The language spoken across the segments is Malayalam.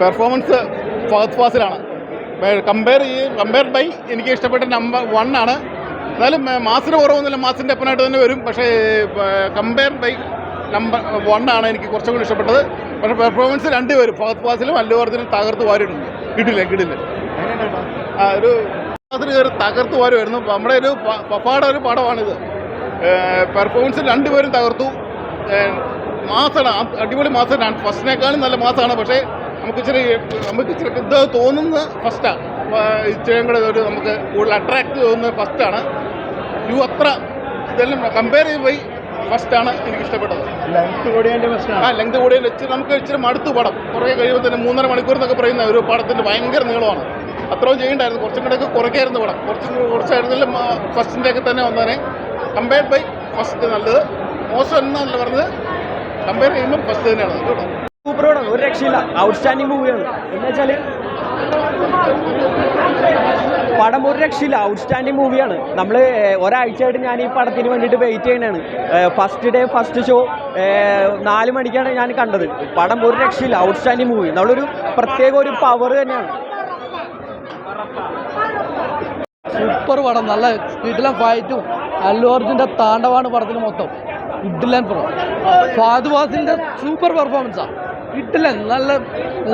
പെർഫോമൻസ് ഫഹദ് ഫാസിലാണ്. കമ്പയർ ബൈ എനിക്ക് ഇഷ്ടപ്പെട്ട നമ്പർ 1 ആണ്. എന്നാലും മാസിന് കുറവൊന്നുമില്ല, മാസിൻ്റെ ഒപ്പനായിട്ട് തന്നെ വരും. പക്ഷേ കമ്പയർ ബൈ നമ്പർ 1 ആണ് എനിക്ക് കുറച്ചും കൂടി ഇഷ്ടപ്പെട്ടത്. പക്ഷേ പെർഫോമൻസ് രണ്ടുപേരും ഫഹദ് ഫാസിലും അല്ലു അർജുനും തകർത്ത് വാരിയിട്ടുണ്ട്. കിടില്ല ഒരു കയറി തകർത്ത് വാരുമായിരുന്നു. നമ്മുടെ ഒരു പപ്പാടെ ഒരു പടമാണിത്. പെർഫോമൻസ് രണ്ടുപേരും തകർത്തു. മാസാണ്, അടിപൊളി മാസമാണ്. ഫസ്റ്റിനേക്കാളും നല്ല മാസമാണ്. പക്ഷേ നമുക്ക് ഇച്ചിരി ഇത് തോന്നുന്നത് ഫസ്റ്റാണ്. ഇച്ചിരിയും കൂടെ ഒരു നമുക്ക് കൂടുതൽ അട്രാക്റ്റ് തോന്നുന്നത് ഫസ്റ്റാണ്. അത്ര ഇതെല്ലാം കമ്പയർ ചെയ്ത് പോയി ഫസ്റ്റാണ് എനിക്ക് ഇഷ്ടപ്പെട്ടത്. ലെങ്ത് കൂടിയതിൻ്റെ വെച്ച് നമുക്ക് ഇച്ചിരി മടുത്തു പടം. കുറേ കഴിയുമ്പോൾ തന്നെ 3.5 മണിക്കൂർ എന്നൊക്കെ പറയുന്ന ഒരു പടത്തിൻ്റെ ഭയങ്കര നീളമാണ്. അത്രയും ചെയ്യണ്ടായിരുന്നു. കുറച്ചും കൂടെയൊക്കെ കുറയ്ക്കായിരുന്നു പടം. കുറച്ചായിരുന്നെങ്കിലും ഫസ്റ്റിൻ്റെയൊക്കെ തന്നെ വന്നതിനെ കമ്പയർഡ് ബൈ ഫസ്റ്റ് നല്ലത്. മോശം എന്നല്ല പറഞ്ഞത്, കമ്പയർ ചെയ്യുമ്പോൾ ഫസ്റ്റ് തന്നെയാണ്. സൂപ്പർ പടം, ഒരു രക്ഷയില്ല. ഔട്ട്സ്റ്റാൻഡിങ് മൂവിയാണ്. എന്ന് വെച്ചാൽ പടം ഒരു രക്ഷയില്ല, ഔട്ട്സ്റ്റാൻഡിങ് മൂവിയാണ്. നമ്മൾ ഒരാഴ്ചയായിട്ട് ഞാൻ ഈ പടത്തിന് വേണ്ടിയിട്ട് വെയിറ്റ് ചെയ്യണതാണ്. ഫസ്റ്റ് ഡേ ഫസ്റ്റ് ഷോ 4 മണിക്കാണ് ഞാൻ കണ്ടത്. പടം ഒരു രക്ഷയില്ല, ഔട്ട്സ്റ്റാൻഡിങ് മൂവി. നമ്മളൊരു പ്രത്യേക ഒരു പവർ തന്നെയാണ്. സൂപ്പർ പടം, നല്ല കിടിലൻ ഫൈറ്റും അല്ലു അർജുൻ്റെ താണ്ഡവാണ് പടത്തിന് മൊത്തം. കിടിലൻ പടം. ഫഹദ് ഫാസിലിൻ്റെ സൂപ്പർ പെർഫോമൻസാണ്. കിടിലൻ, നല്ല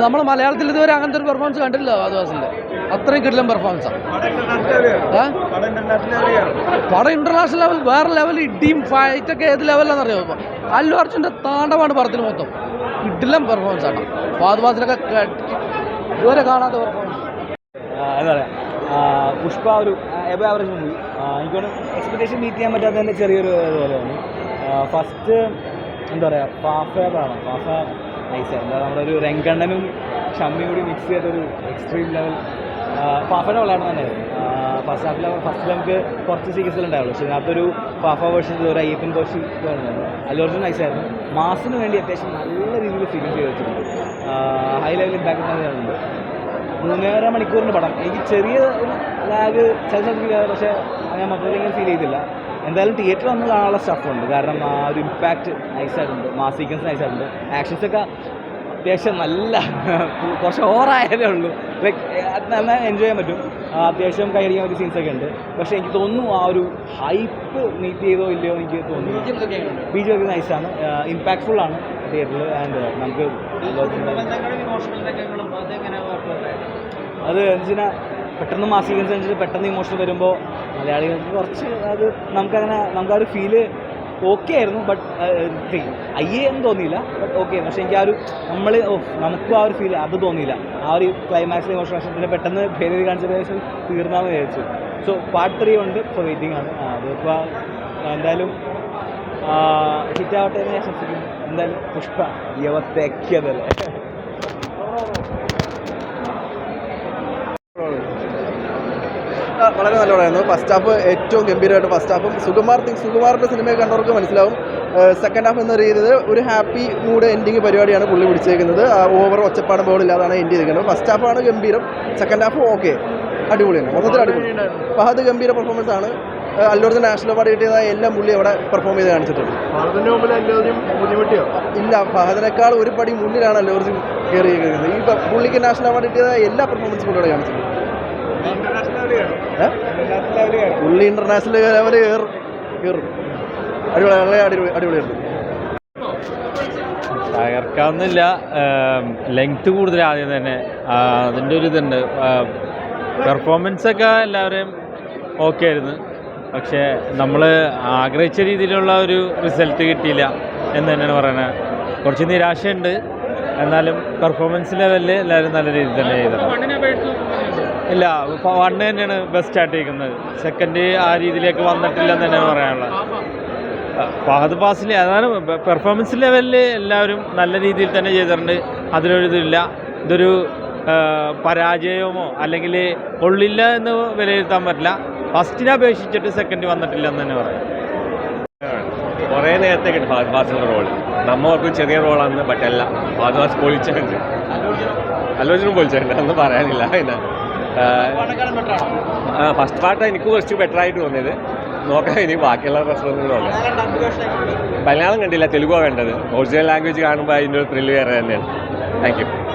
നമ്മൾ മലയാളത്തിൽ ഇതുവരെ അങ്ങനത്തെ ഒരു പെർഫോമൻസ് കണ്ടില്ല ഫഹദ് ഫാസിലിൻ്റെ. അത്രയും കിടിലൻ പെർഫോമൻസാണ്. പടം ഇന്റർനാഷണൽ ലെവൽ, വേറെ ലെവൽ. ഇടിയും ഫൈറ്റൊക്കെ ഏത് ലെവലാണെന്ന് അറിയാമോ? അല്ലു അർജുൻ്റെ താണ്ഡവാണ് പടത്തിന് മൊത്തം. കിടിലൻ പെർഫോമൻസാണ്. ഫഹദ് ഫാസിലൊക്കെ ഇതുവരെ കാണാത്ത പെർഫോമൻസ്. എന്താ പറയുക, പുഷ്പ ഒരു എബോ ആവറേജ് മൂവി. എനിക്കൊന്ന് എക്സ്പെക്ടേഷൻ മീറ്റ് ചെയ്യാൻ പറ്റാത്തതിൻ്റെ ചെറിയൊരു ഇതുപോലെ തോന്നി. ഫസ്റ്റ് എന്താ പറയുക, പാഫയാണ്. പാഫ നൈസായിരുന്നു. നമ്മുടെ ഒരു രംഗണ്ണനും ഷമ്മിയും കൂടി മിക്സ് ചെയ്തൊരു എക്സ്ട്രീം ലെവൽ പാഫയുടെ വളരണം തന്നെയായിരുന്നു. ഫസ്റ്റ് നമുക്ക് കുറച്ച് സീരീസിലുണ്ടാവുള്ളൂ. പക്ഷേ അതിനകത്തൊരു പാഫ വേർഷൻ, ഒരു അയ്യപ്പൻ കോശി ഇതുണ്ടായിരുന്നു. അല്ലു അർജുൻ നൈസായിരുന്നു. മാസിന് വേണ്ടി അത്യാവശ്യം നല്ല രീതിയിൽ ഫിലിം ചെയ്ത് വെച്ചിട്ടുണ്ട്. ഹൈ ലെവൽ ഇമ്പാക്ട് തന്നെയാണുണ്ട്. 3.5 മണിക്കൂറിൻ്റെ പടം. എനിക്ക് ചെറിയ ഒരു ലാഗ് ചില സമയത്ത്, പക്ഷേ ഞാൻ മൊത്തത്തിലിങ്ങനെ ഫീൽ ചെയ്തില്ല. എന്തായാലും തിയേറ്ററിൽ വന്ന് കാണാനുള്ള സ്റ്റഫുണ്ട്. കാരണം ആ ഒരു ഇമ്പാക്റ്റ് നൈസായിട്ടുണ്ട്. മാസ് സീക്വൻസ് നൈസായിട്ടുണ്ട്. ആക്ഷൻസൊക്കെ അത്യാവശ്യം നല്ല കുറച്ച് ഓവറായാലേ ഉള്ളൂ. ലൈക്ക് അത് നല്ല എൻജോയ് ചെയ്യാൻ പറ്റും. അത്യാവശ്യം കൈയടിക്കാൻ പറ്റിയ സീൻസൊക്കെ ഉണ്ട്. പക്ഷേ എനിക്ക് തോന്നുന്നു ആ ഒരു ഹൈപ്പ് മീറ്റ് ചെയ്തോ ഇല്ലയോ എനിക്ക് തോന്നുന്നു. ബീജം ഒക്കെ നൈസാണ്, ഇമ്പാക്ട്ഫുള്ളാണ് തിയേറ്ററിൽ. ആൻഡ് നമുക്ക് അത് എന്ന് വെച്ചാൽ പെട്ടെന്ന് മാസ് സീക്വൻസ് അനുസരിച്ച് പെട്ടെന്ന് ഇമോഷൻ വരുമ്പോൾ മലയാളികൾക്ക് കുറച്ച് അത് നമുക്ക് ആ ഒരു ഫീല് ഓക്കെ ആയിരുന്നു. ബട്ട് എന്ന് തോന്നിയില്ല. But okay. പക്ഷേ എനിക്ക് ആ ഒരു നമുക്കും ആ ഒരു ഫീൽ അത് തോന്നിയില്ല. ആ ഒരു ക്ലൈമാക്സിൽ ഇമോഷൻ പിന്നെ പെട്ടെന്ന് ഭേദഗതി കാണിച്ച ശേഷം തീർന്നാന്ന് വിചാരിച്ചു. സോ പാർട്ട് 3 ഉണ്ട്. ഇപ്പോൾ വെയിറ്റിംഗ് ആണ്. അതിപ്പോൾ എന്തായാലും ഹിറ്റാവട്ടെ എന്ന് ഞാൻ ശ്രദ്ധിക്കുന്നു. എന്തായാലും പുഷ്പ യവത്തേക്കിയതല്ലേ. വളരെ നല്ല പടമായിരുന്നു. ഫസ്റ്റ് ഹാഫ് ഏറ്റവും ഗംഭീരമായിട്ട് ഫസ്റ്റ് ഹാഫും സുകുമാറിൻ്റെ സിനിമയൊക്കെ കണ്ടവർക്ക് മനസ്സിലാവും. സെക്കൻഡ് ഹാഫ് എന്ന രീതിയിൽ ഒരു ഹാപ്പി മൂഡ് എൻഡിങ് പരിപാടിയാണ് പുള്ളി പിടിച്ചേക്കുന്നത്. ഓവർ ഒച്ചപ്പാടും ബോളില്ലാതാണ് എൻഡ് ചെയ്തിരിക്കുന്നത്. ഫസ്റ്റ് ഹാഫാണ് ഗംഭീരം. സെക്കൻഡ് ഹാഫ് ഓക്കെ, അടിപൊളിയാണ്. മൊത്തത്തിൽ അടിപൊളി. ഫഹദ് ഗംഭീര പെർഫോമൻസ് ആണ്. അല്ലു അർജുൻ നാഷണൽ അവാർഡ് കിട്ടിയതായ എല്ലാം പുള്ളി അവിടെ പെർഫോം ചെയ്ത് കാണിച്ചിട്ടുണ്ട്. ഇല്ല, ഫഹദിനേക്കാൾ ഒരു പടി മുന്നിലാണ് അല്ലു അർജുൻ കയറിയിരിക്കുന്നത്. ഈ പുള്ളിക്ക് നാഷണൽ അവാർഡ് കിട്ടിയതായ എല്ലാ പെർഫോമൻസും പുള്ളിയോടെ കാണിച്ചിട്ടുണ്ട്. പുള്ളി ഇന്റർനാഷണൽ ലെവൽ കയറും. അടിപൊളിയുണ്ട്. തകർക്കാവുന്നില്ല. ലെങ്ത് കൂടുതൽ ആദ്യം തന്നെ അതിൻ്റെ ഒരു ഇതുണ്ട്. പെർഫോമൻസൊക്കെ എല്ലാവരെയും ഓക്കെ ആയിരുന്നു. പക്ഷേ നമ്മൾ ആഗ്രഹിച്ച രീതിയിലുള്ള ഒരു റിസൾട്ട് കിട്ടിയില്ല എന്ന് തന്നെയാണ് പറയുന്നത്. കുറച്ച് നിരാശയുണ്ട്. എന്നാലും പെർഫോമൻസ് ലെവലിൽ എല്ലാവരും നല്ല രീതിയിൽ തന്നെ ചെയ്തത്. ഇല്ല, 1 തന്നെയാണ് ബെസ്റ്റ് ആയിട്ടിരിക്കുന്നത്. സെക്കൻഡ് ആ രീതിയിലേക്ക് വന്നിട്ടില്ലെന്ന് തന്നെയാണ് പറയാനുള്ളത്. ഫഹദ് ഫാസിൽ അതാണ് പെർഫോമൻസ് ലെവലിൽ എല്ലാവരും നല്ല രീതിയിൽ തന്നെ ചെയ്തിട്ടുണ്ട്. അതിലൊരിതില്ല. ഇതൊരു പരാജയമോ അല്ലെങ്കിൽ കൊള്ളില്ല എന്ന് വിലയിരുത്താൻ പറ്റില്ല. ഫസ്റ്റിനെ അപേക്ഷിച്ചിട്ട് സെക്കൻഡ് വന്നിട്ടില്ല എന്ന് തന്നെ പറയാം. കുറേ നേരത്തെ കിട്ടും ഫഹദ് ഫാസിലിൻ്റെ റോള്. നമ്മൾക്കും ചെറിയ റോളാണെന്ന് പറ്റല്ല. ഫഹദ് ഫാസ് പൊളിച്ചിട്ടുണ്ട്. അല്ലു അർജുനും പൊളിച്ചിട്ടുണ്ട്. ഒന്നും പറയാനില്ല. പിന്നെ ഫസ്റ്റ് പാർട്ട് എനിക്ക് കുറച്ച് ബെറ്റർ ആയിട്ട് തോന്നിയത്. നോക്കാം ഇനി ബാക്കിയുള്ള പ്രശ്നമൊന്നും നോക്കാം. മലയാളം കണ്ടില്ല, തെലുഗുവാണ് കണ്ടത്. ഒറിജിനൽ ലാംഗ്വേജ് കാണുമ്പോൾ അതിൻ്റെ ഒരു ത്രില്ല് വേറെ തന്നെയാണ്. Thank you.